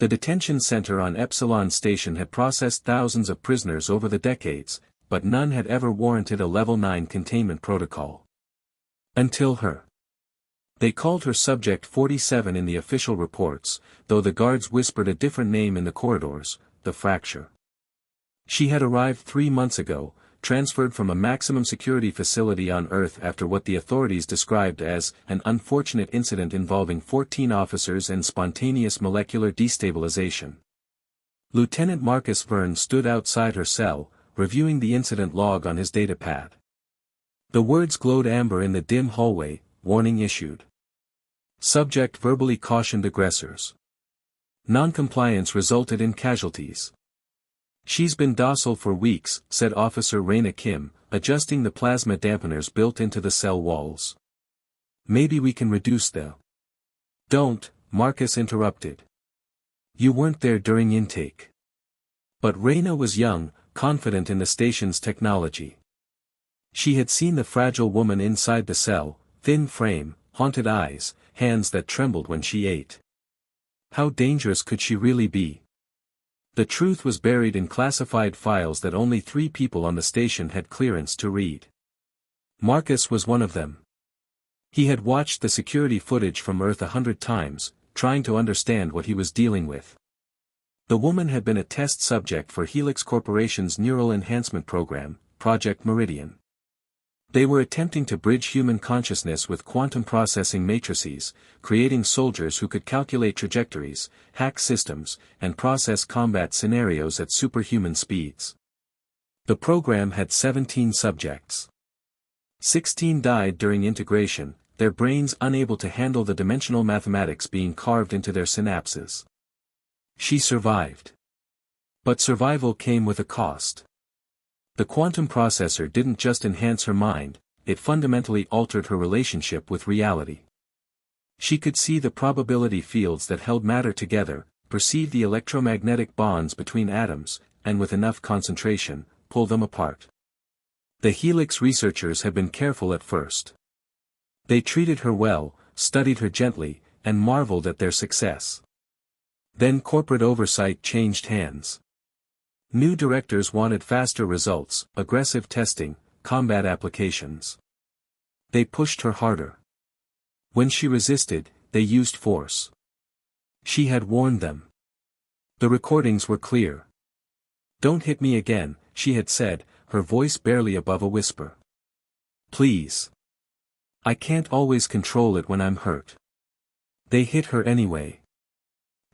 The detention center on Epsilon Station had processed thousands of prisoners over the decades, but none had ever warranted a Level 9 containment protocol. Until her. They called her Subject 47 in the official reports, though the guards whispered a different name in the corridors, the Fracture. She had arrived 3 months ago, transferred from a maximum security facility on Earth after what the authorities described as an unfortunate incident involving 14 officers and spontaneous molecular destabilization. Lieutenant Marcus Verne stood outside her cell, reviewing the incident log on his datapad. The words glowed amber in the dim hallway, warning issued. Subject verbally cautioned aggressors. Non-compliance resulted in casualties. She's been docile for weeks, said Officer Raina Kim, adjusting the plasma dampeners built into the cell walls. Maybe we can reduce the... Don't, Marcus interrupted. You weren't there during intake. But Raina was young, confident in the station's technology. She had seen the fragile woman inside the cell, thin frame, haunted eyes, hands that trembled when she ate. How dangerous could she really be? The truth was buried in classified files that only 3 people on the station had clearance to read. Marcus was one of them. He had watched the security footage from Earth 100 times, trying to understand what he was dealing with. The woman had been a test subject for Helix Corporation's Neural Enhancement Program, Project Meridian. They were attempting to bridge human consciousness with quantum processing matrices, creating soldiers who could calculate trajectories, hack systems, and process combat scenarios at superhuman speeds. The program had 17 subjects. 16 died during integration, their brains unable to handle the dimensional mathematics being carved into their synapses. She survived. But survival came with a cost. The quantum processor didn't just enhance her mind, it fundamentally altered her relationship with reality. She could see the probability fields that held matter together, perceive the electromagnetic bonds between atoms, and with enough concentration, pull them apart. The Helix researchers had been careful at first. They treated her well, studied her gently, and marveled at their success. Then corporate oversight changed hands. New directors wanted faster results, aggressive testing, combat applications. They pushed her harder. When she resisted, they used force. She had warned them. The recordings were clear. "Don't hit me again," she had said, her voice barely above a whisper. "Please. I can't always control it when I'm hurt." They hit her anyway.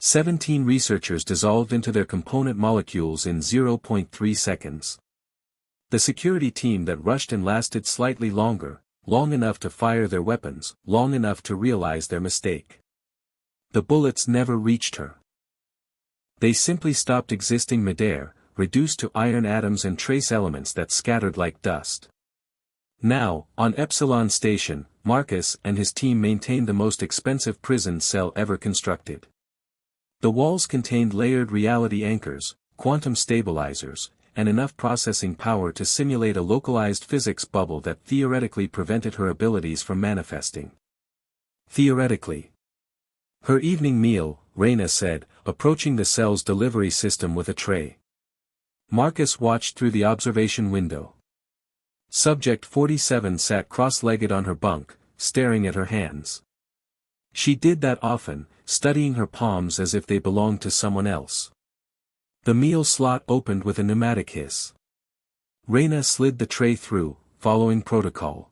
17 researchers dissolved into their component molecules in 0.3 seconds. The security team that rushed and lasted slightly longer, long enough to fire their weapons, long enough to realize their mistake. The bullets never reached her. They simply stopped existing midair, reduced to iron atoms and trace elements that scattered like dust. Now, on Epsilon Station, Marcus and his team maintained the most expensive prison cell ever constructed. The walls contained layered reality anchors, quantum stabilizers, and enough processing power to simulate a localized physics bubble that theoretically prevented her abilities from manifesting. Theoretically. Her evening meal, Raina said, approaching the cell's delivery system with a tray. Marcus watched through the observation window. Subject 47 sat cross-legged on her bunk, staring at her hands. She did that often, studying her palms as if they belonged to someone else. The meal slot opened with a pneumatic hiss. Raina slid the tray through, following protocol.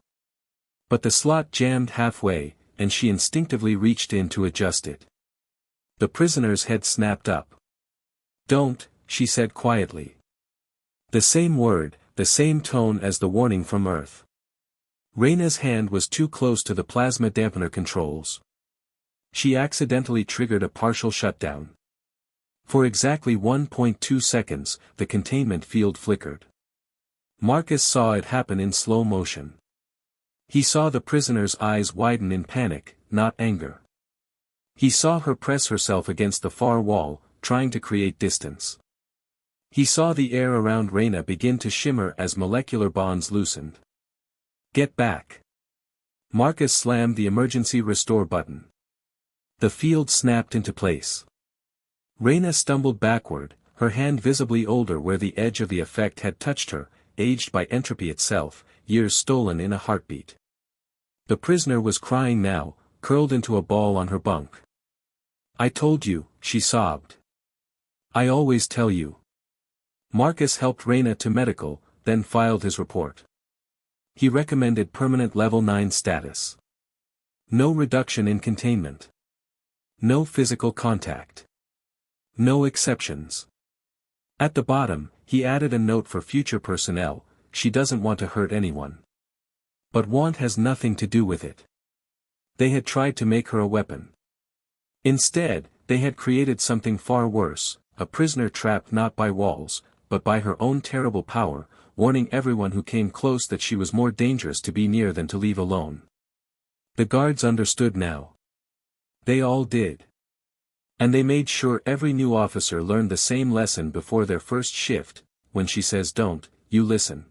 But the slot jammed halfway, and she instinctively reached in to adjust it. The prisoner's head snapped up. "Don't," she said quietly. The same word, the same tone as the warning from Earth. Raina's hand was too close to the plasma dampener controls. She accidentally triggered a partial shutdown. For exactly 1.2 seconds, the containment field flickered. Marcus saw it happen in slow motion. He saw the prisoner's eyes widen in panic, not anger. He saw her press herself against the far wall, trying to create distance. He saw the air around Raina begin to shimmer as molecular bonds loosened. "Get back." Marcus slammed the emergency restore button. The field snapped into place. Reyna stumbled backward, her hand visibly older where the edge of the effect had touched her, aged by entropy itself, years stolen in a heartbeat. The prisoner was crying now, curled into a ball on her bunk. "I told you," she sobbed. "I always tell you." Marcus helped Reyna to medical, then filed his report. He recommended permanent level 9 status. No reduction in containment. No physical contact. No exceptions. At the bottom, he added a note for future personnel: she doesn't want to hurt anyone. But want has nothing to do with it. They had tried to make her a weapon. Instead, they had created something far worse, a prisoner trapped not by walls, but by her own terrible power, warning everyone who came close that she was more dangerous to be near than to leave alone. The guards understood now. They all did. And they made sure every new officer learned the same lesson before their first shift: when she says don't, you listen.